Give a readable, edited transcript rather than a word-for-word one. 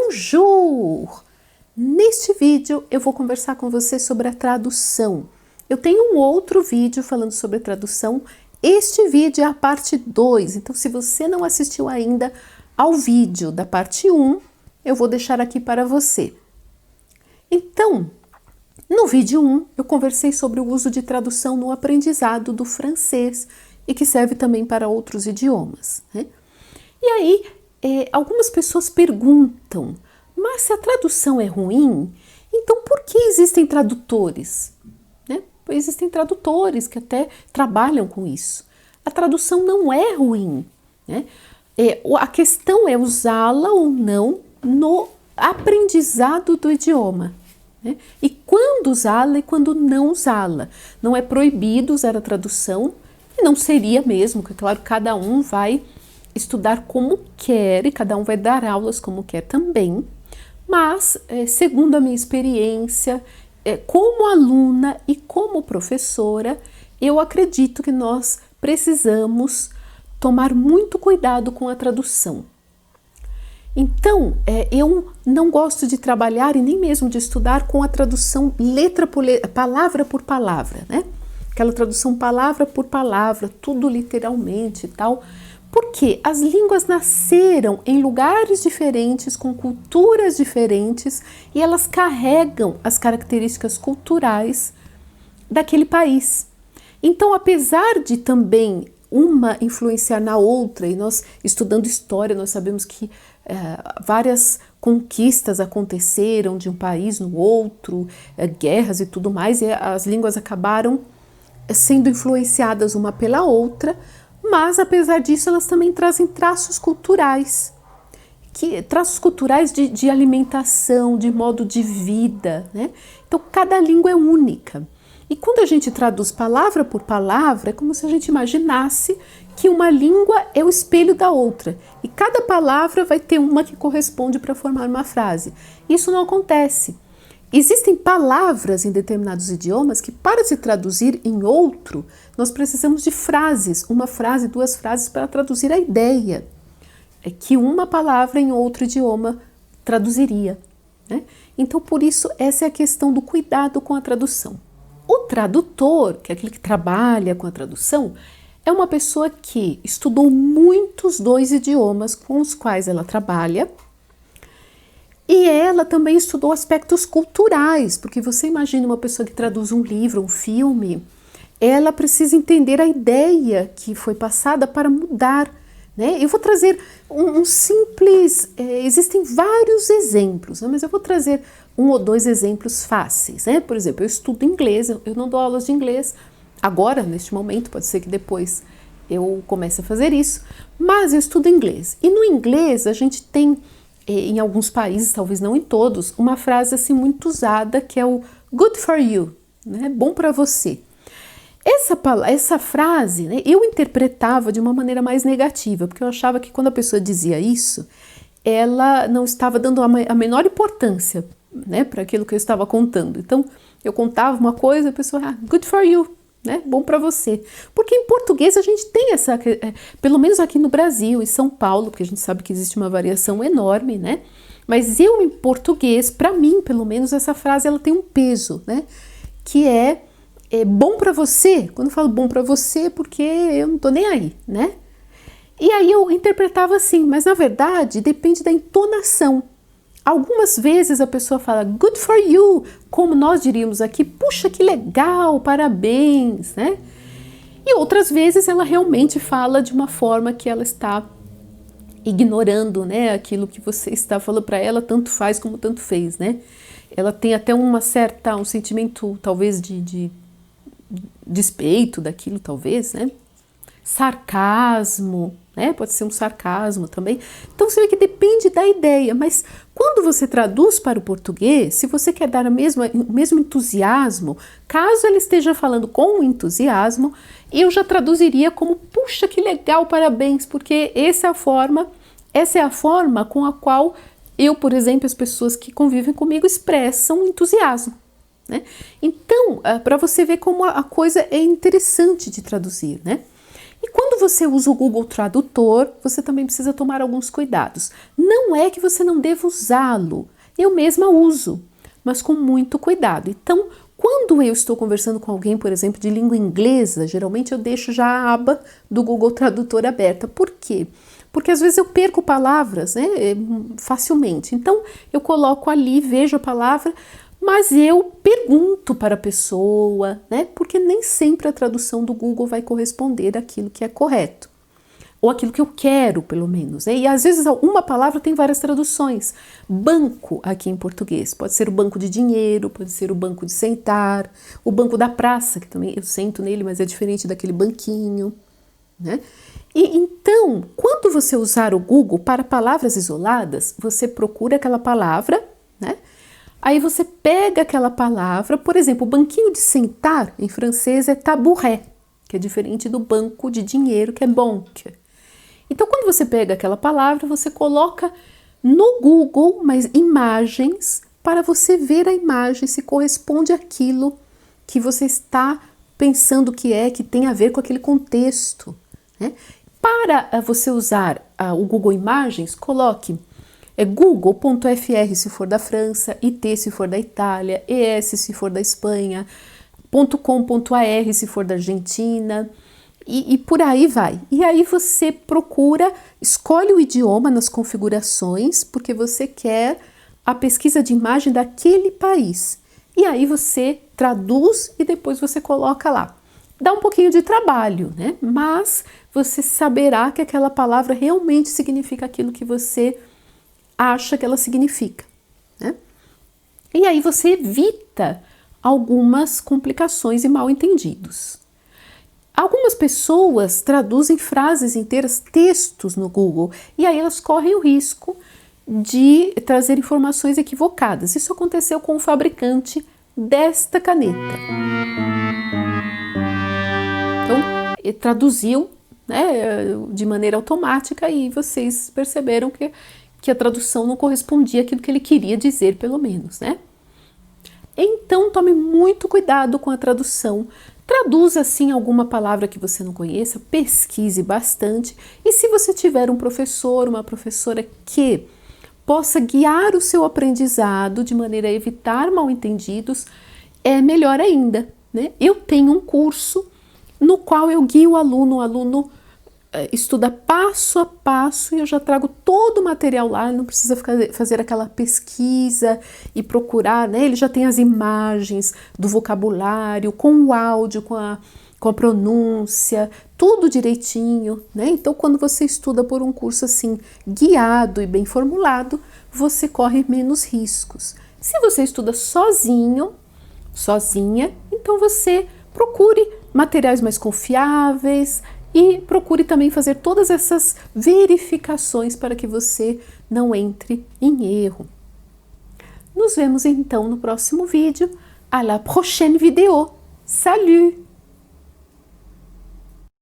Bonjour! Neste vídeo eu vou conversar com você sobre a tradução. Eu tenho um outro vídeo falando sobre tradução. Este vídeo é a parte 2, então se você não assistiu ainda ao vídeo da parte 1, eu vou deixar aqui para você. Então, no vídeo 1, eu conversei sobre o uso de tradução no aprendizado do francês e que serve também para outros idiomas, né? E aí, algumas pessoas perguntam, mas se a tradução é ruim, então por que existem tradutores? Né? Existem tradutores que até trabalham com isso. A tradução não é ruim, né? A questão é usá-la ou não no aprendizado do idioma. Né? E quando usá-la e quando não usá-la. Não é proibido usar a tradução, e não seria mesmo, porque claro, cada um vai estudar como quer e cada um vai dar aulas como quer também, mas segundo a minha experiência, como aluna e como professora, eu acredito que nós precisamos tomar muito cuidado com a tradução. Então, eu não gosto de trabalhar e nem mesmo de estudar com a tradução letra por letra, palavra por palavra, né? Aquela tradução palavra por palavra, tudo literalmente e tal. Porque as línguas nasceram em lugares diferentes, com culturas diferentes, e elas carregam as características culturais daquele país. Então, apesar de também uma influenciar na outra, e nós estudando história, nós sabemos que várias conquistas aconteceram de um país no outro, guerras e tudo mais, e as línguas acabaram sendo influenciadas uma pela outra, mas apesar disso elas também trazem traços culturais, traços culturais de alimentação, de modo de vida, né? Então cada língua é única. E quando a gente traduz palavra por palavra, é como se a gente imaginasse que uma língua é o espelho da outra. E cada palavra vai ter uma que corresponde para formar uma frase. Isso não acontece. Existem palavras em determinados idiomas que, para se traduzir em outro, nós precisamos de frases, uma frase, duas frases para traduzir a ideia que uma palavra em outro idioma traduziria, né? Então, por isso, essa é a questão do cuidado com a tradução. O tradutor, que é aquele que trabalha com a tradução, é uma pessoa que estudou muitos dois idiomas com os quais ela trabalha. E ela também estudou aspectos culturais, porque você imagina uma pessoa que traduz um livro, um filme, ela precisa entender a ideia que foi passada para mudar, né? Eu vou trazer um simples, existem vários exemplos, né? Mas eu vou trazer um ou dois exemplos fáceis, né? Por exemplo, eu estudo inglês, eu não dou aulas de inglês agora, neste momento, pode ser que depois eu comece a fazer isso, mas eu estudo inglês. E no inglês a gente tem, em alguns países, talvez não em todos, uma frase assim muito usada que é o good for you, né? Bom para você. Essa frase, né, eu interpretava de uma maneira mais negativa, porque eu achava que quando a pessoa dizia isso, ela não estava dando a menor importância, né, para aquilo que eu estava contando. Então, eu contava uma coisa e a pessoa, good for you, né, bom para você. Porque em português a gente tem essa, pelo menos aqui no Brasil, em São Paulo, porque a gente sabe que existe uma variação enorme, né? Mas eu em português, para mim, pelo menos, essa frase ela tem um peso, né? Que é bom para você. Quando eu falo bom para você, porque eu não tô nem aí, né? E aí eu interpretava assim, mas na verdade depende da entonação. Algumas vezes a pessoa fala good for you, como nós diríamos aqui, puxa que legal, parabéns, né? E outras vezes ela realmente fala de uma forma que ela está ignorando, né, aquilo que você está falando para ela, tanto faz como tanto fez, né? Ela tem até um sentimento talvez de despeito daquilo, talvez, né? Sarcasmo, né? Pode ser um sarcasmo também. Então você vê que depende da ideia, mas quando você traduz para o português, se você quer dar o mesmo entusiasmo, caso ela esteja falando com entusiasmo, eu já traduziria como puxa que legal, parabéns, porque essa é a forma com a qual eu, por exemplo, as pessoas que convivem comigo expressam entusiasmo, né? Então, para você ver como a coisa é interessante de traduzir, né? E quando você usa o Google Tradutor, você também precisa tomar alguns cuidados. Não é que você não deva usá-lo, eu mesma uso, mas com muito cuidado. Então, quando eu estou conversando com alguém, por exemplo, de língua inglesa, geralmente eu deixo já a aba do Google Tradutor aberta. Por quê? Porque às vezes eu perco palavras, né, facilmente. Então, eu coloco ali, vejo a palavra, mas eu pergunto para a pessoa, né, porque nem sempre a tradução do Google vai corresponder àquilo que é correto. Ou aquilo que eu quero, pelo menos, né? E às vezes uma palavra tem várias traduções. Banco, aqui em português, pode ser o banco de dinheiro, pode ser o banco de sentar, o banco da praça, que também eu sento nele, mas é diferente daquele banquinho, né? E então, quando você usar o Google para palavras isoladas, você procura aquela palavra, né? Aí você pega aquela palavra, por exemplo, o banquinho de sentar, em francês, é tabouret, que é diferente do banco de dinheiro, que é banque. Então, quando você pega aquela palavra, você coloca no Google, mas imagens, para você ver a imagem se corresponde àquilo que você está pensando que tem a ver com aquele contexto, né? Para você usar o Google Imagens, coloque google.fr se for da França, IT se for da Itália, ES se for da Espanha, .com.ar se for da Argentina, e por aí vai. E aí você procura, escolhe o idioma nas configurações, porque você quer a pesquisa de imagem daquele país. E aí você traduz e depois você coloca lá. Dá um pouquinho de trabalho, né? Mas você saberá que aquela palavra realmente significa aquilo que você acha que ela significa, né? E aí você evita algumas complicações e mal-entendidos. Algumas pessoas traduzem frases inteiras, textos no Google, e aí elas correm o risco de trazer informações equivocadas. Isso aconteceu com o fabricante desta caneta. Então, traduziu, né, de maneira automática e vocês perceberam que a tradução não correspondia àquilo que ele queria dizer, pelo menos, né? Então, tome muito cuidado com a tradução. Traduza, assim, alguma palavra que você não conheça, pesquise bastante. E se você tiver um professor, uma professora que possa guiar o seu aprendizado de maneira a evitar mal-entendidos, é melhor ainda, né? Eu tenho um curso no qual eu guio o aluno estuda passo a passo e eu já trago todo o material lá, não precisa fazer aquela pesquisa e procurar, né? Ele já tem as imagens do vocabulário, com o áudio, com a pronúncia, tudo direitinho, né? Então, quando você estuda por um curso assim, guiado e bem formulado, você corre menos riscos. Se você estuda sozinho, sozinha, então você procure materiais mais confiáveis, e procure também fazer todas essas verificações para que você não entre em erro. Nos vemos então no próximo vídeo. À la prochaine vidéo. Salut!